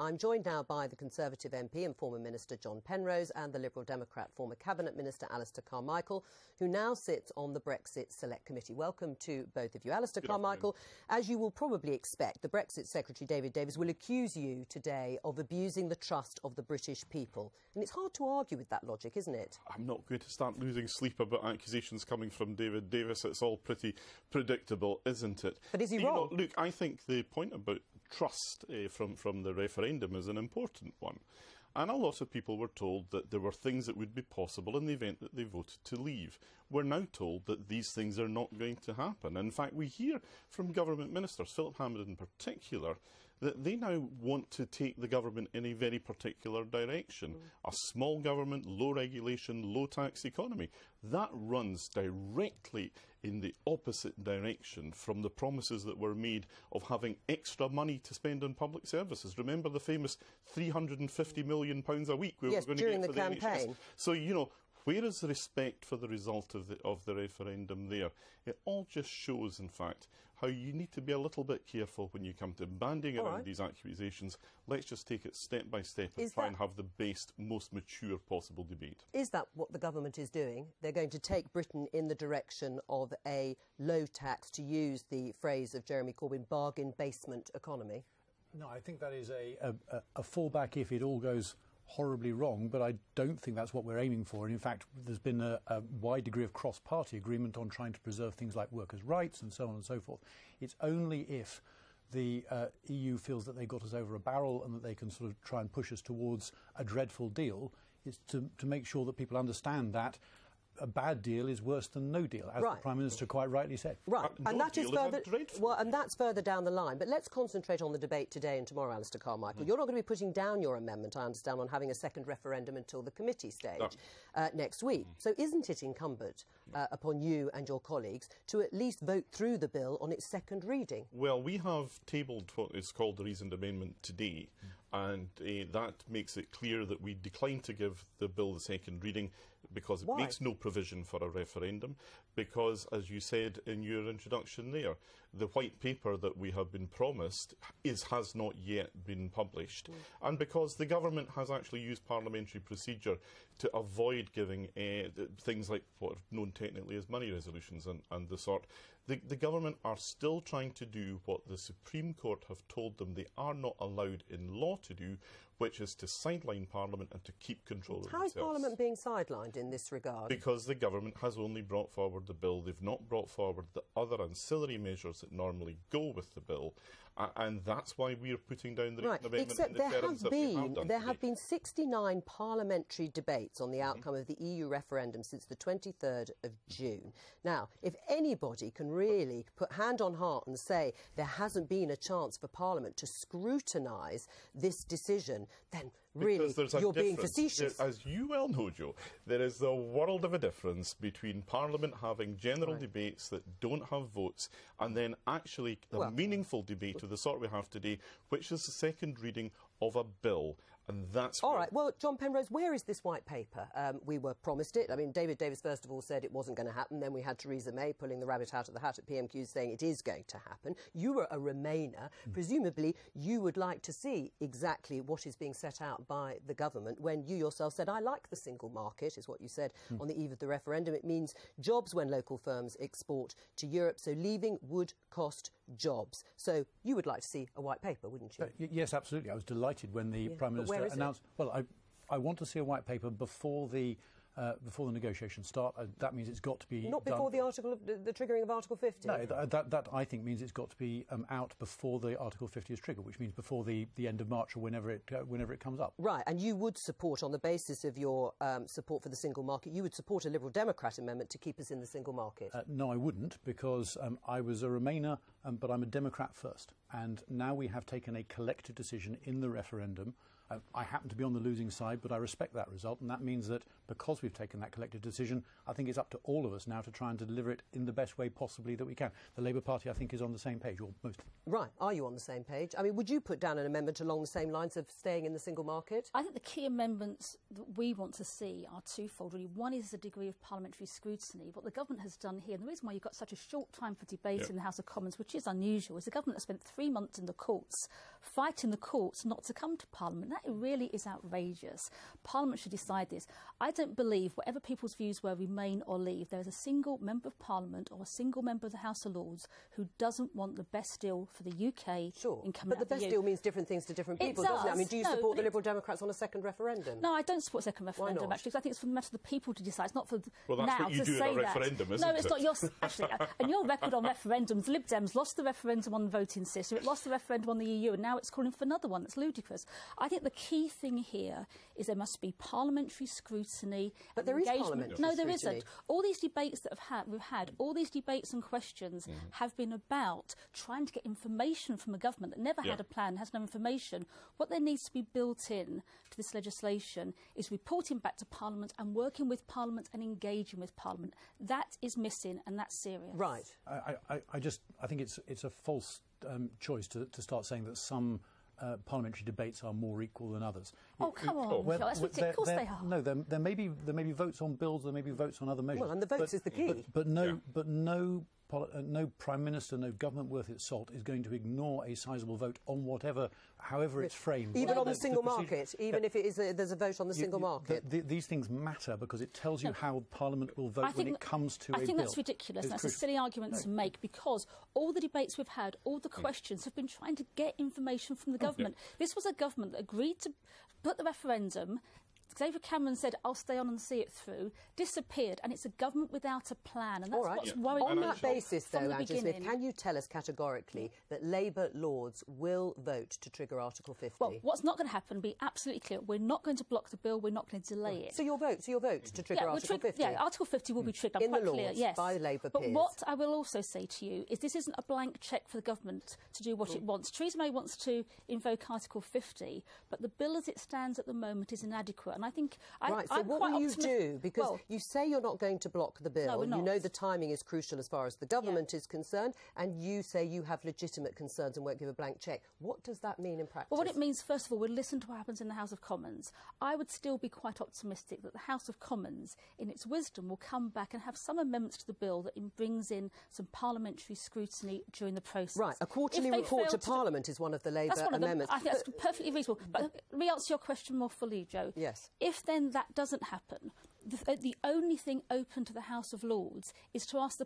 I'm joined now by the Conservative MP and former Minister John Penrose and the Liberal Democrat former Cabinet Minister Alistair Carmichael, who now sits on the Brexit Select Committee. Welcome to both of you. Alistair Carmichael, as you will probably expect, the Brexit Secretary David Davis will accuse you today of abusing the trust of the British people. And it's hard to argue with that logic, isn't it? I'm not going to start losing sleep about accusations coming from David Davis. It's all pretty predictable, isn't it? But is he wrong? Look, I think the point about trust from the referendum is an important one. And a lot of people were told that there were things that would be possible in the event that they voted to leave. We're now told that these things are not going to happen. In fact, we hear from government ministers, Philip Hammond in particular, that they now want to take the government in a very particular direction. A small government, low regulation, low tax economy. That runs directly in the opposite direction from the promises that were made of having extra money to spend on public services. Remember the famous £350 million a week we were going to get for the NHS? So, you know, where is the respect for the result of the referendum there? It all just shows, in fact, how you need to be a little bit careful when you come to banding around these accusations. Let's just take it step by step and try and have the best, most mature possible debate. Is that what the government is doing? They're going to take Britain in the direction of a low tax, to use the phrase of Jeremy Corbyn, bargain basement economy? No, I think that is a fallback if it all goes horribly wrong, but I don't think that's what we're aiming for. And in fact, there's been a wide degree of cross-party agreement on trying to preserve things like workers' rights and so on and so forth. It's only if the EU feels that they got us over a barrel and that they can sort of try and push us towards a dreadful deal, is to make sure that people understand that a bad deal is worse than no deal, as the Prime Minister quite rightly said. Right, and that is that's further down the line. But let's concentrate on the debate today and tomorrow, Alistair Carmichael. You're not going to be putting down your amendment, I understand, on having a second referendum until the committee stage next week. So isn't it incumbent upon you and your colleagues to at least vote through the bill on its second reading? Well, we have tabled what is called the reasoned amendment today, and that makes it clear that we decline to give the bill the second reading because it makes no provision for a referendum, because, as you said in your introduction there, the white paper that we have been promised has not yet been published, and because the government has actually used parliamentary procedure to avoid giving things like what are known technically as money resolutions and the sort. The government are still trying to do what the Supreme Court have told them they are not allowed in law to do, which is to sideline Parliament and to keep control of themselves. How is Parliament being sidelined in this regard? Because the government has only brought forward the bill. They've not brought forward the other ancillary measures that normally go with the bill, and that's why we are putting down the amendment. Except there have been 69 parliamentary debates on the outcome of the EU referendum since the 23rd of June. Now, if anybody can really put hand on heart and say there hasn't been a chance for Parliament to scrutinise this decision, then really you're being facetious. As you well know, Joe, there is a world of a difference between Parliament having general debates that don't have votes and then actually a meaningful debate of the sort we have today, which is the second reading of a bill. And that's all right. Well, John Penrose, where is this white paper? We were promised it. I mean, David Davis, first of all, said it wasn't going to happen. Then we had Theresa May pulling the rabbit out of the hat at PMQ, saying it is going to happen. You were a Remainer. Presumably, you would like to see exactly what is being set out by the government when you yourself said, I like the single market, is what you said on the eve of the referendum. It means jobs when local firms export to Europe. So leaving would cost jobs. So you would like to see a white paper, wouldn't you? Yes, absolutely. I was delighted when the Prime Minister announced. Well, I want to see a white paper before the negotiations start. That means it's got to be not before the triggering of Article 50. No, that I think means it's got to be out before the Article 50 is triggered, which means before the end of March or whenever it comes up. Right, and you would support, on the basis of your support for the single market, you would support a Liberal Democrat amendment to keep us in the single market. No, I wouldn't, because I was a Remainer, but I'm a Democrat first. And now we have taken a collective decision in the referendum. I happen to be on the losing side, but I respect that result, and that means that because we've taken that collective decision, I think it's up to all of us now to try and deliver it in the best way possibly that we can. The Labour Party, I think, is on the same page, or most. Right. Are you on the same page? I mean, would you put down an amendment along the same lines of staying in the single market? I think the key amendments that we want to see are twofold, really. One is a degree of parliamentary scrutiny. What the government has done here, and the reason why you've got such a short time for debate in the House of Commons, which which is unusual, is a government that spent 3 months in the courts, fighting the courts not to come to Parliament. That really is outrageous. Parliament should decide this. I don't believe, whatever people's views were, remain or leave, there is a single member of Parliament or a single member of the House of Lords who doesn't want the best deal for the UK in coming out of the EU. But the best deal means different things to different people, doesn't it? I mean, do you support the Liberal Democrats on a second referendum? No, I don't support a second referendum, actually, because I think it's for the matter of the people to decide. It's not for that's now what you to do say at a referendum, that. isn't No, it's it? not yours. Actually, and your record on referendums, Lib Dems lost the referendum on the voting system, it lost the referendum on the EU, and now it's calling for another one. That's ludicrous. I think the key thing here is there must be parliamentary scrutiny. But there is parliamentary No, there scrutiny. isn't. All these debates that we've had, all these debates and questions have been about trying to get information from a government that never had a plan, has no information. What there needs to be built in to this legislation is reporting back to Parliament and working with Parliament and engaging with Parliament. That is missing, and that's serious. Right. I think it's a false choice to start saying that some parliamentary debates are more equal than others. Oh, come on, Michelle, that's ridiculous. Of course they are. No, there may be votes on bills, there may be votes on other measures. Well, and the votes is the key. But no Prime Minister, no government worth its salt is going to ignore a sizable vote on however it's framed. Even on the single market, even if there's a vote on the single market. These things matter because it tells you how Parliament will vote when it comes to a bill. I think that's ridiculous. That's a silly argument to make, because all the debates we've had, all the questions have been trying to get information from the government. This was a government that agreed to put the referendum. David Cameron said, I'll stay on and see it through, disappeared, and it's a government without a plan, and that's what's worrying. On that basis, though, Angela Smith, can you tell us categorically that Labour Lords will vote to trigger Article 50? Well, what's not going to happen, be absolutely clear, we're not going to block the bill, we're not going to delay it. So you'll vote to trigger Article 50? Yeah, Article 50 will be triggered, in quite the clear, Lords, yes. by Labour But peers. what I will also say to you is this isn't a blank cheque for the government to do what it wants. Theresa May wants to invoke Article 50, but the bill as it stands at the moment is inadequate, and I think... So what will you do? Because you say you're not going to block the bill. No, we're not. You know the timing is crucial as far as the government is concerned, and you say you have legitimate concerns and won't give a blank cheque. What does that mean in practice? Well, what it means, first of all, we'll listen to what happens in the House of Commons. I would still be quite optimistic that the House of Commons, in its wisdom, will come back and have some amendments to the bill that brings in some parliamentary scrutiny during the process. Right, a quarterly report to Parliament is one of the Labour amendments. I think that's perfectly reasonable. But let me answer your question more fully, Joe. Yes. If then that doesn't happen, the only thing open to the House of Lords is to ask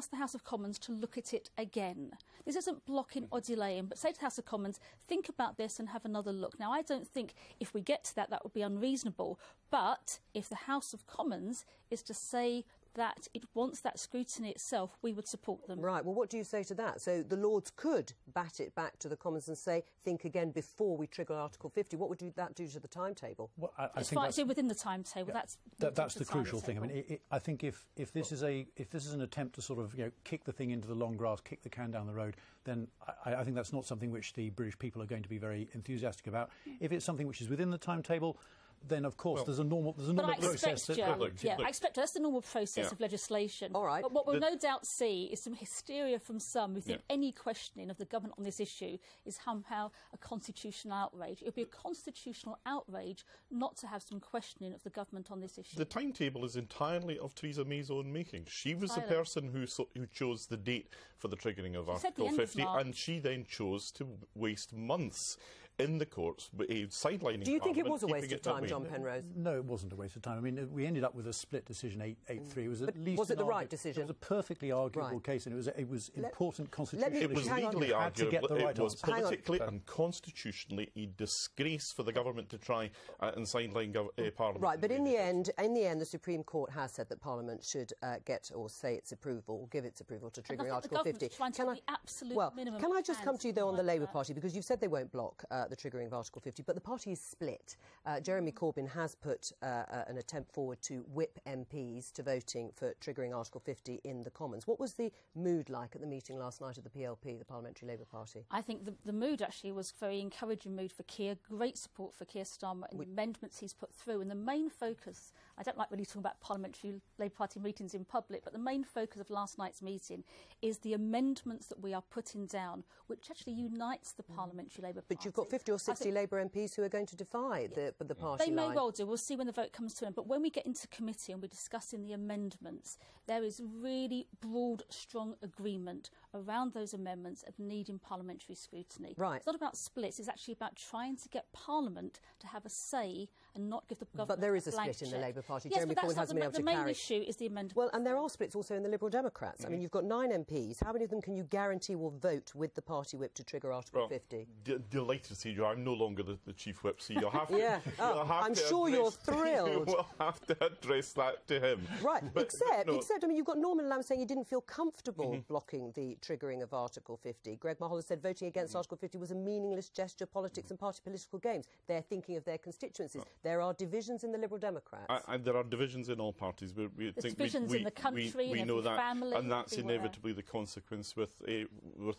the House of Commons to look at it again. This isn't blocking or delaying, but say to the House of Commons, think about this and have another look. Now, I don't think if we get to that, that would be unreasonable. But if the House of Commons is to say that it wants that scrutiny itself, we would support them. Right, well, what do you say to that? So the Lords could bat it back to the Commons and say, think again before we trigger Article 50. What would that do to the timetable? Well, it's fine, so within the timetable. Yeah, that's the crucial thing. I mean, I think if this is an attempt to sort of kick the thing into the long grass, kick the can down the road, then I think that's not something which the British people are going to be very enthusiastic about. If it's something which is within the timetable, then of course there's a normal process. I expect that's the normal process of legislation. All right. But what we'll no doubt see is some hysteria from some who think any questioning of the government on this issue is somehow a constitutional outrage. It would be a constitutional outrage not to have some questioning of the government on this issue. The timetable is entirely of Theresa May's own making. She was the person who chose the date for the triggering of Article 50, and she then chose to waste months in the courts, sidelining. Do you think it Parliament, was a waste of time, John Penrose? No, it wasn't a waste of time. I mean, we ended up with a split decision, 8-3. It was at least. Was it the right decision? It was a perfectly arguable case, and it was important constitutionally. It was legally arguable. It was politically answer. and constitutionally a disgrace for the government to try and sideline Parliament. Right, but in the end, the Supreme Court has said that Parliament should get or say its approval, or give its approval to triggering Article 50. Can I just come to you though on the Labour Party, because you've said they won't block the triggering of Article 50, but the party is split. Jeremy Corbyn has put an attempt forward to whip MPs to voting for triggering Article 50 in the Commons. What was the mood like at the meeting last night of the PLP, the Parliamentary Labour Party? I think the mood actually was very encouraging mood for Keir, great support for Keir Starmer and the amendments he's put through. And the main focus, I don't like really talking about Parliamentary Labour Party meetings in public, but the main focus of last night's meeting is the amendments that we are putting down, which actually unites the Parliamentary Labour Party. But you've got 50 or 60 Labour MPs who are going to defy the party line. They may line. well do. We'll see when the vote comes to an end. But when we get into committee and we're discussing the amendments, there is really broad, strong agreement around those amendments of needing parliamentary scrutiny. Right. It's not about splits. It's actually about trying to get Parliament to have a say and not give the government But there is a blank split in cheque. the Labour Party. Yes, Jeremy but that's Corbyn hasn't been able to the main carry. issue is the amendment. Well, and there are splits also in the Liberal Democrats. I mean, you've got 9 MPs. How many of them can you guarantee will vote with the party whip to trigger Article 50? Delighted to see you. I'm no longer the chief whip, so you'll have to. Yeah, I'm sure you're thrilled. You will have to address that to him. Right, But, except, I mean, you've got Norman Lamb saying he didn't feel comfortable blocking the triggering of Article 50. Greg Mulholland said voting against Article 50 was a meaningless gesture, politics and party political games. They're thinking of their constituencies. There are divisions in the Liberal Democrats. There are divisions in all parties. There's divisions in the country, we in know every that, family, and that's everywhere. inevitably the consequence with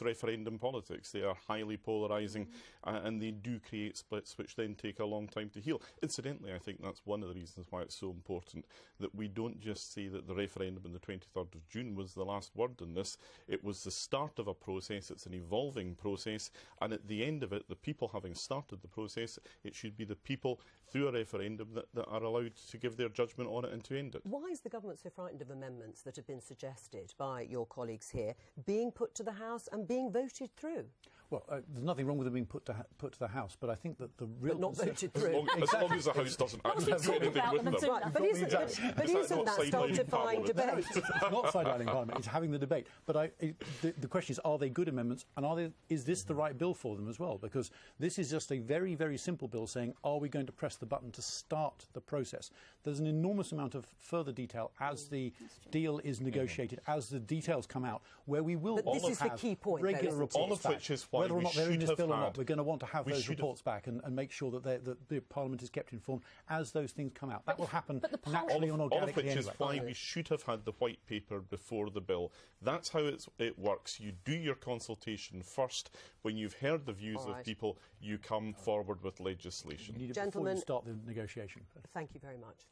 referendum politics. They are highly polarising, and they do create splits which then take a long time to heal. Incidentally, I think that's one of the reasons why it's so important that we don't just say that the referendum on the 23rd of June was the last word in this. It was the start of a process. It's an evolving process, and at the end of it, the people having started the process, it should be the people through a referendum that are allowed to give their judgment on it and to end it. Why is the government so frightened of amendments that have been suggested by your colleagues here being put to the House and being voted through? Well, there's nothing wrong with them being put to the House, but I think that the real... But not voted through. As long as the House doesn't actually do anything with them. Right, but isn't that stultifying debate? It's not sidelining Parliament, it's having the debate. But the question is, are they good amendments, and is this the right bill for them as well? Because this is just a very, very simple bill saying, are we going to press the button to start the process? There's an enormous amount of further detail as the deal is negotiated, as the details come out, where we will But this is the key point, regular though, reports all of back. which is why whether or we not they're in should this have bill or not, had- we're going to want to have we those should have- reports back and make sure that the Parliament is kept informed as those things come out. That will happen but the naturally and all of organically which is anyway. why we should have had the white paper before the bill. That's how it works. You do your consultation first. When you've heard the views All right. of people, you come forward with legislation. You need it before Gentlemen, you start the negotiation. thank you very much.